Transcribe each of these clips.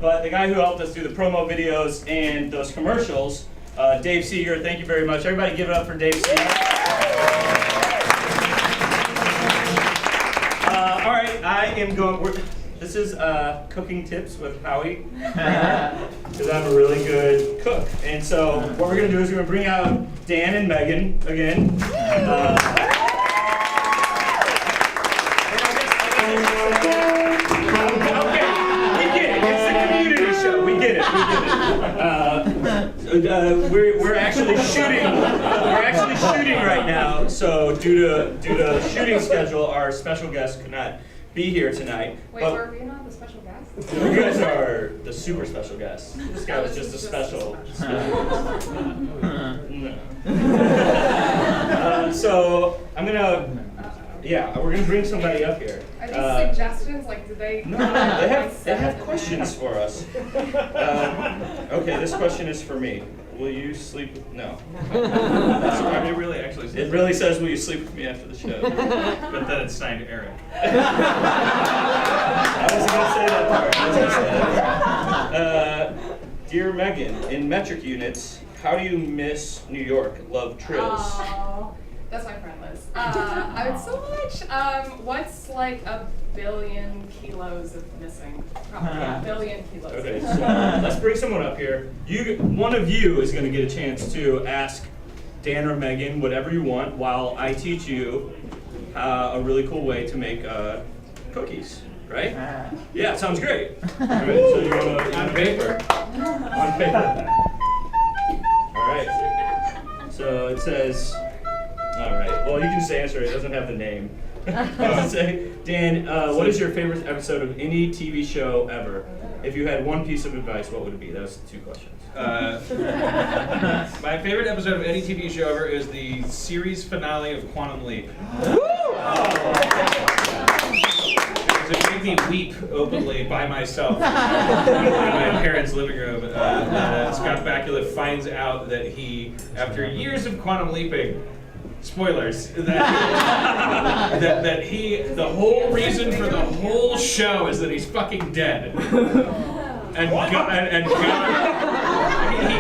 but the guy who helped us do the promo videos and those commercials, Dave Seeger. Thank you very much. Everybody give it up for Dave Seeger. All right, I am going. This is cooking tips with Howie, because I'm a really good cook. And so what we're going to do is we're going to bring out Dan and Megan again. Okay, we get it. It's a community show. We get it. We're actually shooting. We're actually shooting right now. So due to shooting schedule, our special guest could not be here tonight. Wait, were we not the special guest? You guys are the super special guests. This guy was just a special. No. So I'm gonna. Yeah, we're gonna bring somebody up here. Are these suggestions? Like, did they? No, they have questions for us. Okay, this question is for me. Will you sleep with? No. It really actually says It really says, "Will you sleep with me after the show?" but then it's signed Eric. I wasn't gonna say that part. Dear Megan, in metric units, how do you miss New York? Love, Trills. Oh, that's my friend Liz. I would so much. What's like a billion kilos of missing? Probably a billion kilos. Okay, so let's bring someone up here. One of you is going to get a chance to ask Dan or Megan whatever you want while I teach you a really cool way to make cookies, right? Yeah, sounds great. All right, so you're gonna, on paper. On paper. All right. So it says, all right, well, you can just answer it. It doesn't have the name. Say, Dan, what is your favorite episode of any TV show ever? If you had one piece of advice, what would it be? That was 2 questions. My favorite episode of any TV show ever is the series finale of Quantum Leap. Because it made me weep openly by myself in my parents' living room. Scott Bakula finds out that he, after years of quantum leaping, spoilers, that he, the whole reason for the whole show is that he's fucking dead.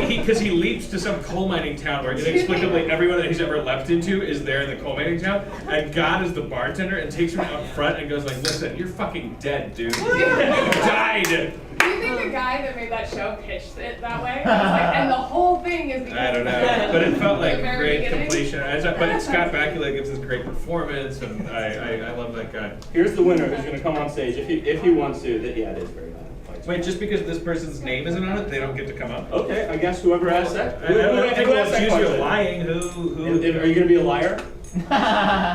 Because he leaps to some coal mining town where inexplicably everyone that he's ever leapt into is there in the coal mining town, and God is the bartender and takes him up front and goes like, listen, you're fucking dead, dude. You died. Do you think the guy that made that show pitched it that way? And the whole thing is because I don't know, but it felt like great completion. But Scott Bakula gives this great performance, and I love that guy. Here's the winner who's going to come on stage if he wants to. Yeah, it is very bad. Wait, just because this person's name isn't on it, they don't get to come up? Okay, I guess whoever asked that. I don't think we'll accuse you of lying. Are you going to be a liar?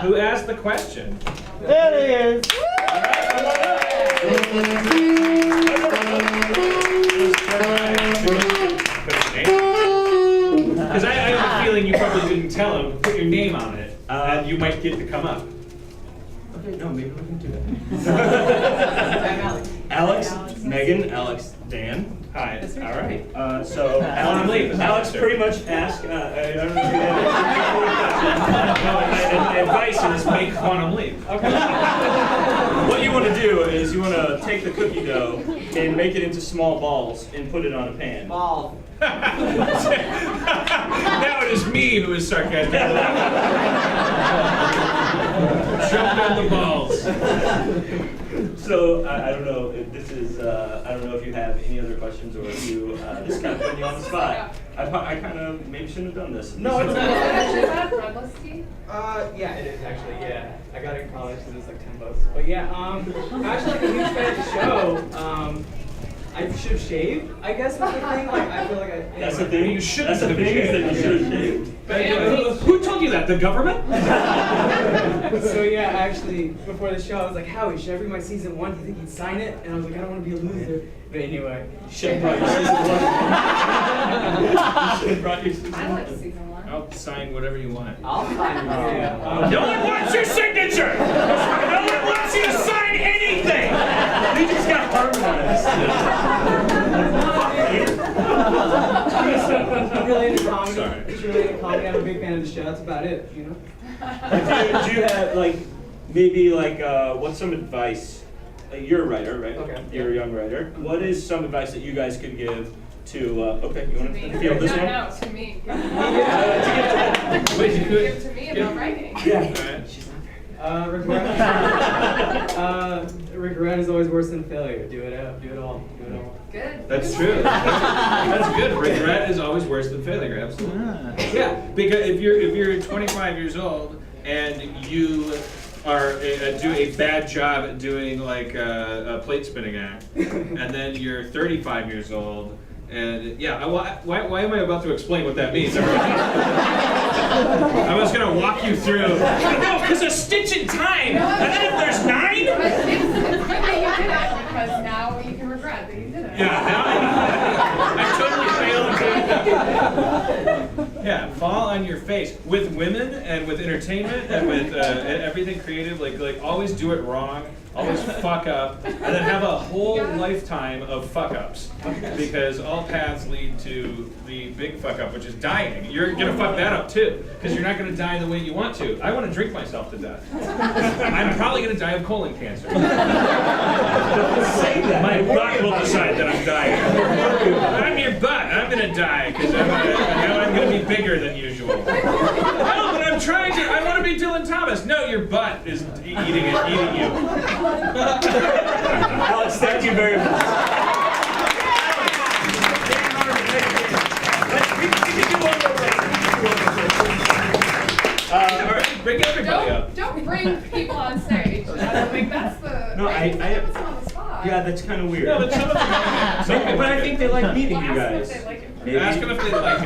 Who asked the question? There he is. Because I have a feeling you probably didn't tell him. Put your name on it, and you might get to come up. Okay, no, maybe we can do that. Alex, Megan, Alex, Dan. Hi. All right. So Alex pretty much asked. I don't know if you have advice is make quantum leap. Okay. What you want to do is you want to take the cookie dough and make it into small balls and put it on a pan. Ball. Now it is me who is sarcastic. Jump on the balls. So I don't know if this is. I don't know if you have any other questions or if you. This kind of put you on the spot. I kind of maybe shouldn't have done this. No, it's okay. Is that a threadless tee? Yeah, it is actually. Yeah, I got it in college, so it's like $10. But yeah, I'm actually like a huge fan of the show. I should have shaved, I guess, was the thing. Like, I feel like anyway. That's the thing. You shouldn't That's the have thing is that you shaved. should have shaved. But, who told you that? The government? So yeah, actually, before the show, I was like, Howie, should I bring my season 1? Do you think he'd sign it? And I was like, I don't want to be a loser. But anyway. You should have brought your season 1. You should have brought your season 1. I like season 1. I'll sign whatever you want. I'll sign it. Yeah. No one wants your signature! No one wants you to sign anything! You just got harmonized. I'm really into comedy. Sorry. It's really into comedy. I'm a big fan of the show. That's about it, you know? Do you have, like, maybe, like, what's some advice you're a writer, right? Okay. You're a young writer. What is some advice that you guys could give to, okay, you want Me. to field this one? No, to me. Wait, you could- Give to me about writing. Regret. Regret is always worse than failure. Do it out. Do it all. Do it all. Good. That's true. That's good. Regret is always worse than failure. Absolutely. Yeah, because if you're 25 years old and you are do a bad job at doing like a plate spinning act, and then you're 35 years old. And yeah, why am I about to explain what that means? I was gonna walk you through. No, because a stitch in time, and then if there's 9. But it's good that you did it because now you can regret that you did it. Yeah, I totally failed. Yeah, fall on your face with women and with entertainment and with everything creative. Like always do it wrong. Always fuck up, and then have a whole lifetime of fuck ups, because all paths lead to the big fuck up, which is dying. You're gonna fuck that up too, because you're not gonna die the way you want to. I want to drink myself to death. I'm probably gonna die of colon cancer. My butt will decide that I'm dying. I'm your butt. I'm gonna die because I'm gonna be bigger than usual. No, but I'm trying to. I want to be Dylan Thomas. No, your butt is eating you. Alex, thank you very much. We can do one more thing. All right, bring everybody up. Don't bring people on stage. I think that's the. No, right? I- Put them on the spot. Yeah, that's kind of weird. No, but some of them. But I think they like meeting Well, you ask them guys. if they like it. Maybe. Ask them if they like it.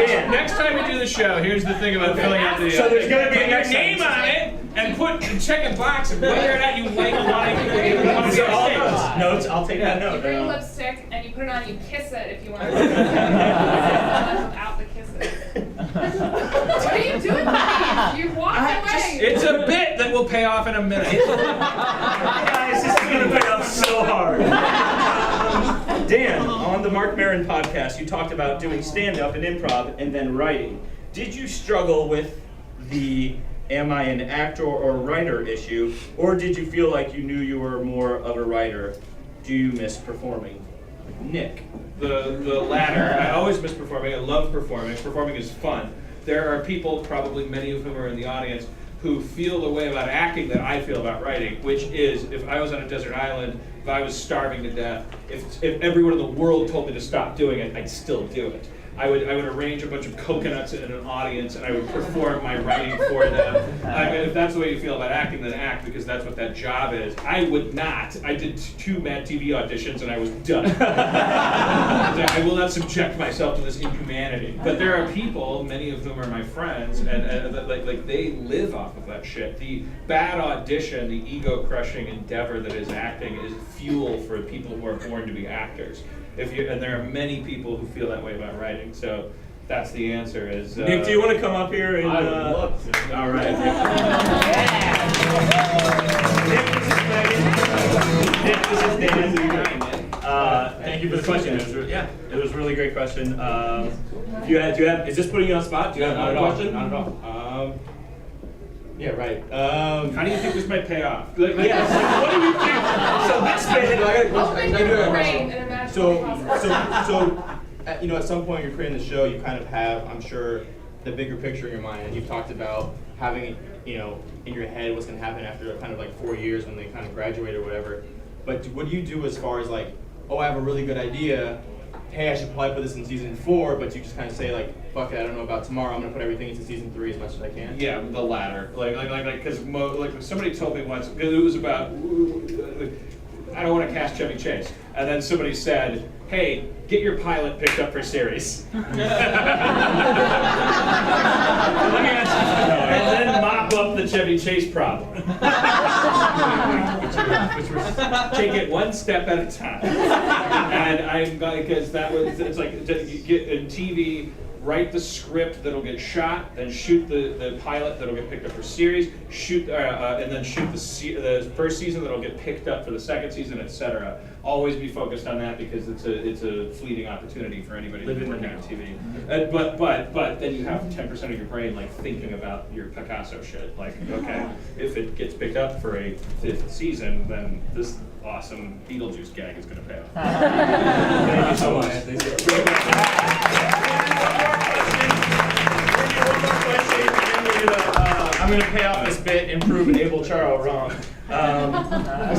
Dan. Next time we do the show, here's the thing about filling out the. So there's gonna be a put your next name time. on it and check a box of whether or not you like wanting to be So all on notes. stage. Notes. I'll take that You note. bring lipstick and you put it on, you kiss it if you want to. Without the kisses. What are you doing, Steve? You walked away. It's a bit that will pay off in a minute. Guys, this is gonna pay off so hard. Dan, on the Mark Maron podcast, you talked about doing stand-up and improv and then writing. Did you struggle with the am I an actor or writer issue, or did you feel like you knew you were more of a writer? Do you miss performing? Nick. The latter. I always miss performing. I love performing. Performing is fun. There are people, probably many of whom are in the audience, who feel the way about acting that I feel about writing, which is if I was on a desert island, if I was starving to death, if everyone in the world told me to stop doing it, I'd still do it. I would arrange a bunch of coconuts in an audience and I would perform my writing for them. I mean, if that's the way you feel about acting, then act, because that's what that job is. I would not. I did 2 Mad TV auditions and I was done. I will not subject myself to this inhumanity. But there are people, many of whom are my friends, and like they live off of that shit. The bad audition, the ego-crushing endeavor that is acting is fuel for people who are born to be actors. And there are many people who feel that way about writing, so that's the answer. Is Nick, do you want to come up here and? I would love to. All right. Nick, this is Dan. Thank you for the question. It was a really great question. Do you have? Is this putting you on the spot? Do you have another question? Not at all. Yeah, right. how do you think this might pay off? Yes. What do you think? So this bit. Open your brain and imagine what's possible. At some point you're creating the show, you kind of have, I'm sure, the bigger picture in your mind, and you've talked about having, in your head what's going to happen after kind of like 4 years when they kind of graduate or whatever. But what do you do as far as like, oh, I have a really good idea, hey, I should probably put this in season 4, but you just kind of say like, fuck it, I don't know about tomorrow, I'm going to put everything into season 3 as much as I can? Yeah, the latter. Because somebody told me once, because it was about, I don't want to cast Chevy Chase, and then somebody said, hey, get your pilot picked up for series. Let me ask you, and then mop up the Chevy Chase problem. which was take it one step at a time. And I'm because that was, it's like you get in TV. write the script that'll get shot, then shoot the pilot that'll get picked up for series, and then shoot the first season that'll get picked up for the second season, etc. Always be focused on that because it's a fleeting opportunity for anybody Live to in the work now. on TV. But then you have 10% of your brain like thinking about your Picasso shit. Like, okay, if it gets picked up for a 5th season, then this awesome Beetlejuice gag is going to pay off. Thank you so much. I'm gonna pay off this bit and prove an Abel Charles wrong.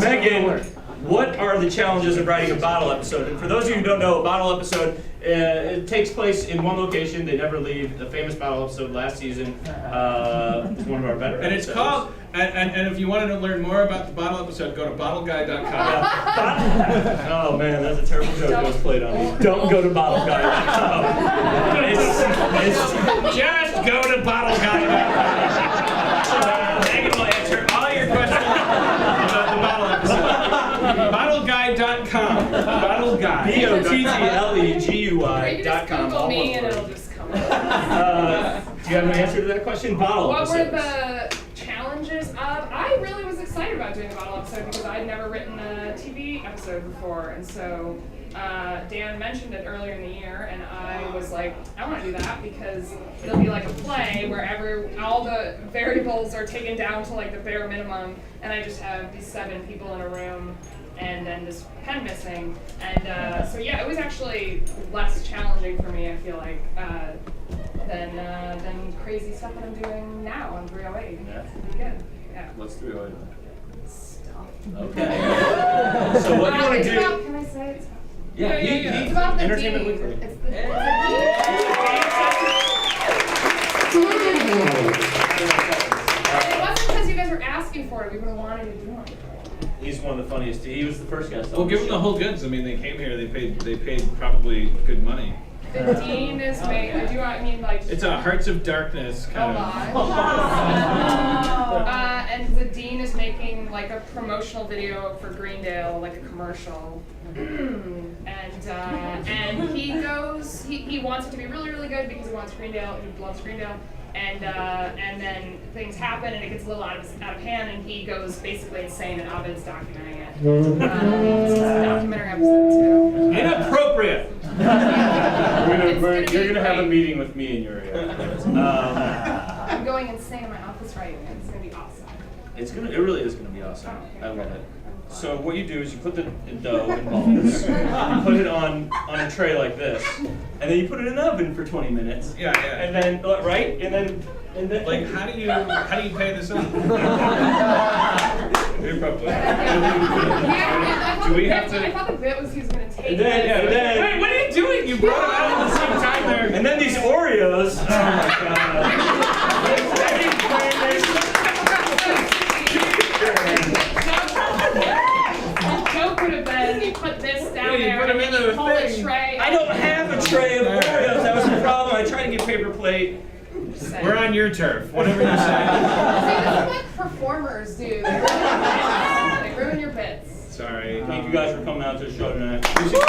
Megan, what are the challenges of writing a bottle episode? And for those of you who don't know, a bottle episode, it takes place in one location. They never leave. The famous bottle episode last season is one of our better And it's episodes. called, and if you wanted to learn more about the bottle episode, go to bottleguy.com. Oh man, that's a terrible joke that was played on me. Don't go to bottleguy.com. Just go to bottleguy.com. Megan will answer all your questions about the bottle episode. Bottleguy.com. Bottle Guy. BOTTLEGUY.com. Google me and it'll just come up. Do you have an answer to that question? Bottle What were episodes. the challenges of? I really was excited about doing a bottle episode because I'd never written a TV episode before, and so Dan mentioned it earlier in the year, and I was like, I want to do that because it'll be like a play where all the variables are taken down to like the bare minimum, and I just have these 7 people in a room and then this pen missing, and so yeah, it was actually less challenging for me, I feel like, than crazy stuff that I'm doing now on 308. Yeah. It's pretty good. Yeah. What's 308? Stuff. Okay. So what do you want to It's do? about, can I say it's Yeah, It's about the Entertainment dean. Weekly. It's the dean. It wasn't because you guys were asking for it. We would have wanted to do it. He's one of the funniest. He was the first guest. Well, give them the whole goods. I mean, they came here. They paid probably good money. The dean is making. I mean, like. It's a Hearts of Darkness kind of. And the dean is making like a promotional video for Greendale, like a commercial. And he goes. He wants it to be really, really good because he wants Greendale. He loves Greendale. And then things happen and it gets a little out of hand and he goes basically insane and Abed's documenting it. It's a documentary episode too. Inappropriate. You're gonna have a meeting with me in your area. I'm going insane in my office writing it. It's gonna be awesome. It really is gonna be awesome. I love it. So what you do is you put the dough in balls, you put it on a tray like this, and then you put it in the oven for 20 minutes. Yeah. And then right, and then Like, how do you pay this up? Inappropriate. Yeah, Do we have to? I thought the bit was he was gonna take And then, it. Wait, what are you doing? You brought it out at the same time there. and then these Oreos. Oh my The joke would have been you put this down Yeah, you there put 'em and in then the you pull the thing. tray. I don't have a tray of Oreos. That was the problem. I tried to get paper plate. We're on your turf. Whatever you say. See, this is what performers do. They ruin your bits. Sorry. Thank you guys for coming out to the show tonight. We should-